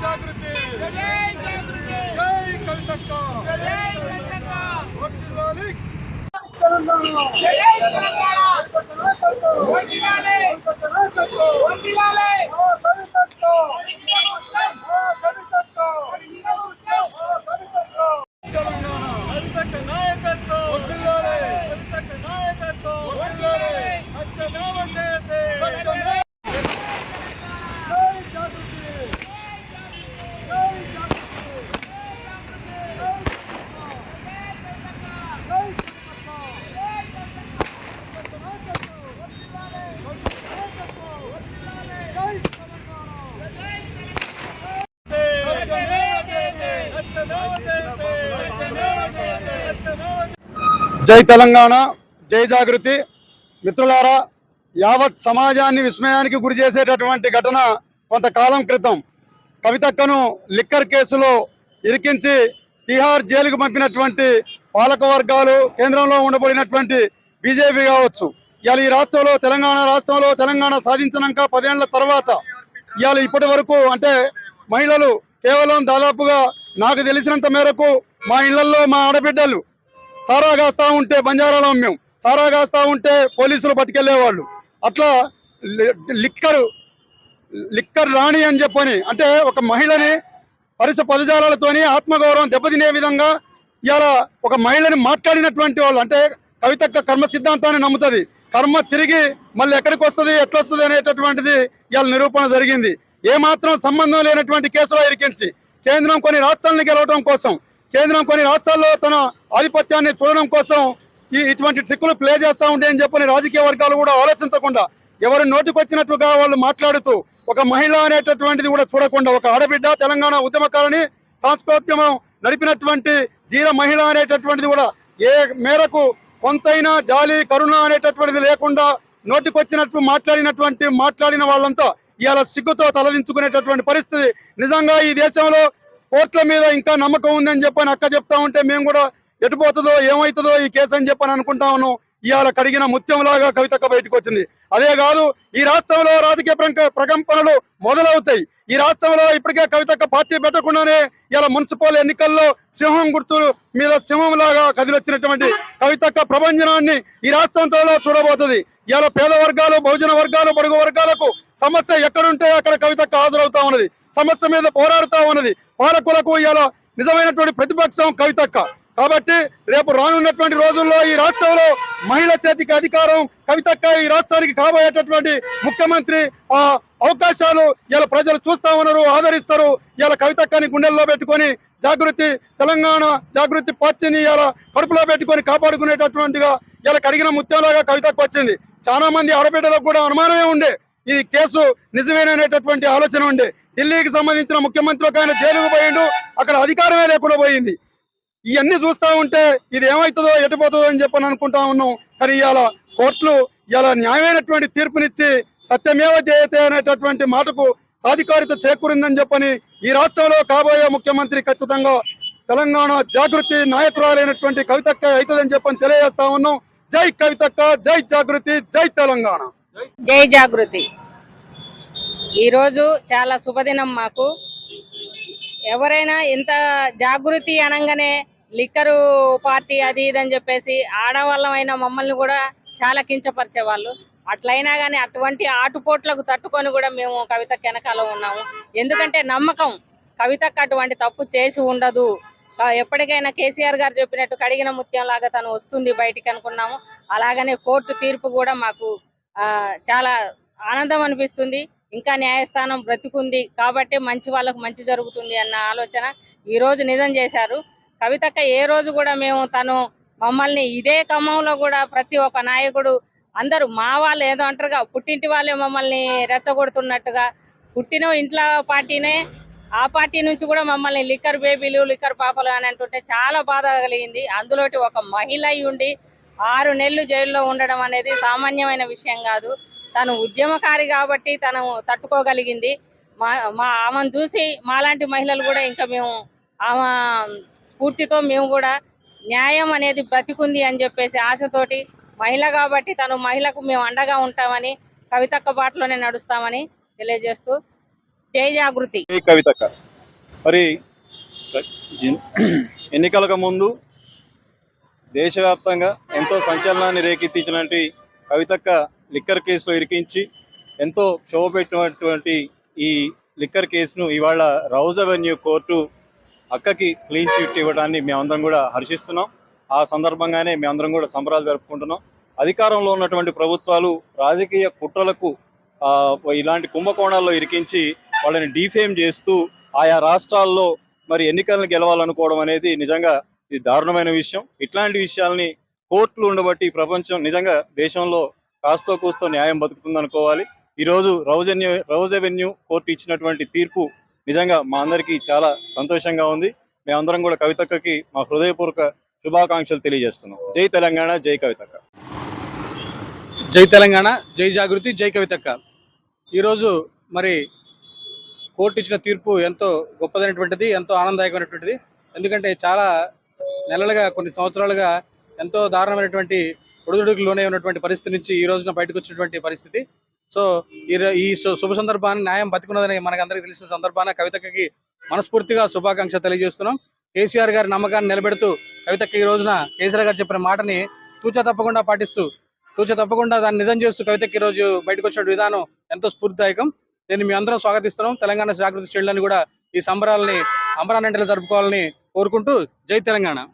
జాగృతి జై కవితక్క వర్ధిల్లాలి జై తెలంగాణ జై జాగృతి మిత్రులారా, యావత్ సమాజాన్ని విస్మయానికి గురి చేసేటటువంటి ఘటన కొంతకాలం క్రితం కవితక్కను లిక్కర్ కేసులో ఇరికించి తిహార్ జైలుకు పంపినటువంటి పాలక వర్గాలు, కేంద్రంలో ఉండబడినటువంటి బీజేపీ కావచ్చు. ఇవాళ ఈ రాష్ట్రంలో తెలంగాణ సాధించినాక 10 ఏళ్ల తర్వాత ఇవాళ ఇప్పటి వరకు అంటే మహిళలు కేవలం దాదాపుగా నాకు తెలిసినంత మేరకు మా ఇళ్లలో మా ఆడబిడ్డలు సారా కాస్తా ఉంటే బంజారాలో అమ్మాం, సారా కాస్తా ఉంటే పోలీసులు పట్టుకెళ్లేవాళ్ళు. అట్లా లిక్కర్ రాణి అని చెప్పని అంటే ఒక మహిళని పరిస పదజాలతోని ఆత్మగౌరవం దెబ్బతినే విధంగా ఇవాళ ఒక మహిళని మాట్లాడినటువంటి వాళ్ళు. అంటే కవితక్క కర్మ సిద్ధాంతాన్ని నమ్ముతుంది. కర్మ తిరిగి మళ్ళీ ఎక్కడికి వస్తుంది, ఎట్లొస్తుంది అనేటటువంటిది ఇవాళ నిరూపణ జరిగింది. ఏమాత్రం సంబంధం లేనటువంటి కేసులో ఇరికించి కేంద్రం కొన్ని రాష్ట్రాలను గెలవడం కోసం, కేంద్రం కొన్ని రాష్ట్రాల్లో తన ఆధిపత్యాన్ని చూడడం కోసం ఇటువంటి ట్రిక్కులు ప్లే చేస్తూ ఉంటే అని చెప్పని రాజకీయ వర్గాలు కూడా ఆలోచించకుండా ఎవరు నోటికొచ్చినట్టుగా వాళ్ళు మాట్లాడుతూ ఒక మహిళ అనేటటువంటిది కూడా చూడకుండా ఒక ఆడబిడ్డ తెలంగాణ ఉద్యమకాలని సాంస్కృత్యమం నడిపినటువంటి ధీర మహిళ అనేటటువంటిది కూడా ఏ మేరకు కొంతైనా జాలి కరుణ అనేటటువంటిది లేకుండా నోటికొచ్చినట్టు మాట్లాడిన వాళ్ళంతా ఇవాళ సిగ్గుతో తలదించుకునేటటువంటి పరిస్థితి. నిజంగా ఈ దేశంలో కోర్టుల మీద ఇంకా నమ్మకం ఉందని చెప్పని అక్క చెప్తా ఉంటే మేము కూడా ఎటుపోతుందో ఏమవుతుందో ఈ కేసు అని చెప్పని అనుకుంటా ఉన్నాం. ఇవాళ కడిగిన ముత్యంలాగా కవితక్క బయటకు వచ్చింది. అదే కాదు, ఈ రాష్ట్రంలో రాజకీయ ప్రకంపనలు మొదలవుతాయి. ఈ రాష్ట్రంలో ఇప్పటికే కవితక్క పార్టీ పెట్టకుండానే ఇలా మున్సిపల్ ఎన్నికల్లో సింహం గుర్తు మీద సింహంలాగా కదిలొచ్చినటువంటి కవితక్క ప్రభంజనాన్ని ఈ రాష్ట్రంతో చూడబోతుంది. ఇలా పేద వర్గాలు, బహుజన వర్గాలు, బడుగు వర్గాలకు సమస్య ఎక్కడుంటే అక్కడ కవితక్క హాజరవుతా ఉన్నది, సమస్య మీద పోరాడుతూ ఉన్నది. పాలకులకు ఇలా నిజమైనటువంటి ప్రతిపక్షం కవితక్క. కాబట్టి రేపు రానున్నటువంటి రోజుల్లో ఈ రాష్ట్రంలో మహిళ చేతికి అధికారం కవితక్క, ఈ రాష్ట్రానికి కాబోయేటటువంటి ముఖ్యమంత్రి అవకాశాలు ఇలా ప్రజలు చూస్తా ఉన్నారు, ఆదరిస్తారు. ఇలా కవితక్కని గుండెల్లో పెట్టుకొని తెలంగాణ జాగృతి పార్టీని ఇలా కడుపులో పెట్టుకొని కాపాడుకునేటటువంటిగా ఇలా కడిగిన ముత్యంలాగా కవితక్క వచ్చింది. చాలా మంది ఆడబిడ్డలకు కూడా అనుమానమే ఉండే ఈ కేసు నిజమేననేటటువంటి ఆలోచన ఉండే. ఢిల్లీకి సంబంధించిన ముఖ్యమంత్రి ఒక ఆయన జైలుకు పోయిండు, అక్కడ అధికారమే లేకుండా పోయింది. ఇవన్నీ చూస్తా ఉంటే ఇది ఏమవుతుందో ఎటుపోతుందో అని చెప్పని అనుకుంటా ఉన్నాం. కానీ ఇవాళ కోర్టులు ఇలా న్యాయమైనటువంటి తీర్పునిచ్చి సత్యమేవ జయతే అనేటటువంటి మాటకు సాధికారిత చేకూరిందని చెప్పని ఈ రాష్ట్రంలో కాబోయే ముఖ్యమంత్రి ఖచ్చితంగా తెలంగాణ జాగృతి నాయకురాలైనటువంటి కవితక్క అవుతుందని చెప్పని తెలియజేస్తా ఉన్నాం. జై కవితక్క, జై జాగృతి, జై తెలంగాణ. జై జాగృతి. ఈరోజు చాలా శుభదినం మాకు. ఎవరైనా ఇంత జాగృతి అనగానే లిక్కరు పార్టీ అది ఇదని చెప్పేసి ఆడవాళ్ళమైనా మమ్మల్ని కూడా చాలా కించపరిచేవాళ్ళు. అట్లయినా కానీ అటువంటి ఆటుపోట్లకు తట్టుకొని కూడా మేము కవితక్క వెనకాల ఉన్నాము. ఎందుకంటే నమ్మకం, కవితక్క అటువంటి తప్పు చేసి ఉండదు. ఎప్పటికైనా కేసీఆర్ గారు చెప్పినట్టు కడిగిన ముత్యం లాగా తను వస్తుంది బయటికి అనుకున్నాము. అలాగనే కోర్టు తీర్పు కూడా మాకు చాలా ఆనందం అనిపిస్తుంది. ఇంకా న్యాయస్థానం బ్రతికుంది కాబట్టి మంచి వాళ్ళకు మంచి జరుగుతుంది అన్న ఆలోచన ఈ రోజు నిజం చేశారు. కవితక్క ఏ రోజు కూడా మేము తను మమ్మల్ని ఇదే క్రమంలో కూడా ప్రతి ఒక్క నాయకుడు అందరూ మా వాళ్ళు ఏదో అంటారుగా పుట్టింటి వాళ్ళే మమ్మల్ని రెచ్చగొడుతున్నట్టుగా పుట్టిన ఇంట్లో పార్టీనే ఆ పార్టీ నుంచి కూడా మమ్మల్ని లిక్కర్ బేబీలు, లిక్కర్ పాపలు అని అంటుంటే చాలా బాధ కలిగింది. అందులోటి ఒక మహిళ ఉండి 6 నెలలు జైల్లో ఉండడం అనేది సామాన్యమైన విషయం కాదు. తను ఉద్యమకారి కాబట్టి తను తట్టుకోగలిగింది. ఆమెను చూసి మాలాంటి మహిళలు కూడా ఇంకా మేము ఆమె స్ఫూర్తితో మేము కూడా న్యాయం అనేది బ్రతికుంది అని చెప్పేసి ఆశతోటి మహిళ కాబట్టి తను మహిళకు మేము అండగా ఉంటామని కవితక్క బాటలోనే నడుస్తామని తెలియజేస్తూ జై జాగృతి. ఏ కవితక్క మరి జి- ఎన్నికలకు ముందు దేశవ్యాప్తంగా ఎంతో సంచలనాన్ని రేకెత్తించినటువంటి కవితక్క లిక్కర్ కేసులో ఇరికించి ఎంతో క్షోభ పెట్టినటువంటి ఈ లిక్కర్ కేసును ఇవాళ రౌజ్ అవెన్యూ కోర్టు అక్కకి క్లీన్ చిట్ ఇవ్వడాన్ని మేమందరం కూడా హర్షిస్తున్నాం. ఆ సందర్భంగానే మేమందరం కూడా సంబరాలు జరుపుకుంటున్నాం. అధికారంలో ఉన్నటువంటి ప్రభుత్వాలు రాజకీయ కుట్రలకు ఇలాంటి కుంభకోణాల్లో ఇరికించి వాళ్ళని డీఫేమ్ చేస్తూ ఆయా రాష్ట్రాల్లో మరి ఎన్నికలను గెలవాలనుకోవడం అనేది నిజంగా ఇది దారుణమైన విషయం. ఇట్లాంటి విషయాల్ని కోర్టులు ఉండబట్టి ఈ ప్రపంచం నిజంగా దేశంలో కాస్తో కూస్తో న్యాయం బతుకుతుందనుకోవాలి. ఈరోజు రౌజ్ అవెన్యూ కోర్టు ఇచ్చినటువంటి తీర్పు నిజంగా మా అందరికీ చాలా సంతోషంగా ఉంది. మేమందరం కూడా కవితక్కకి మా హృదయపూర్వక శుభాకాంక్షలు తెలియజేస్తున్నాం. జై తెలంగాణ, జై కవితక్క. జై తెలంగాణ, జై జాగృతి, జై కవితక్క. ఈరోజు మరి కోర్టు ఇచ్చిన తీర్పు ఎంతో గొప్పదైనటువంటిది, ఎంతో ఆనందదాయకమైనటువంటిది. ఎందుకంటే చాలా నెలలుగా, కొన్ని సంవత్సరాలుగా ఎంతో దారుణమైనటువంటి ఒడిదుడుకులు లోనే ఉన్నటువంటి పరిస్థితి నుంచి ఈ రోజున బయటకు వచ్చినటువంటి పరిస్థితి. సో ఈ శుభ సందర్భాన్ని, న్యాయం బతికున్నదని మనకందరికీ తెలిసిన సందర్భాన కవితక్కకి మనస్ఫూర్తిగా శుభాకాంక్ష తెలియజేస్తున్నాం. కేసీఆర్ గారి నమ్మకాన్ని నిలబెడుతూ కవితక్క ఈ రోజున కేసీఆర్ గారు చెప్పిన మాటని తూచా తప్పకుండా పాటిస్తూ, తూచా తప్పకుండా దాన్ని నిజం చేస్తూ కవితక్క ఈ రోజు బయటకు వచ్చిన విధానం ఎంతో స్ఫూర్తిదాయకం. దీన్ని మేము అందరం స్వాగతిస్తున్నాం. తెలంగాణ జాగృతి శ్రేణులను కూడా ఈ సంబరాలని అంబరానంటలు జరుపుకోవాలని కోరుకుంటూ జై తెలంగాణ.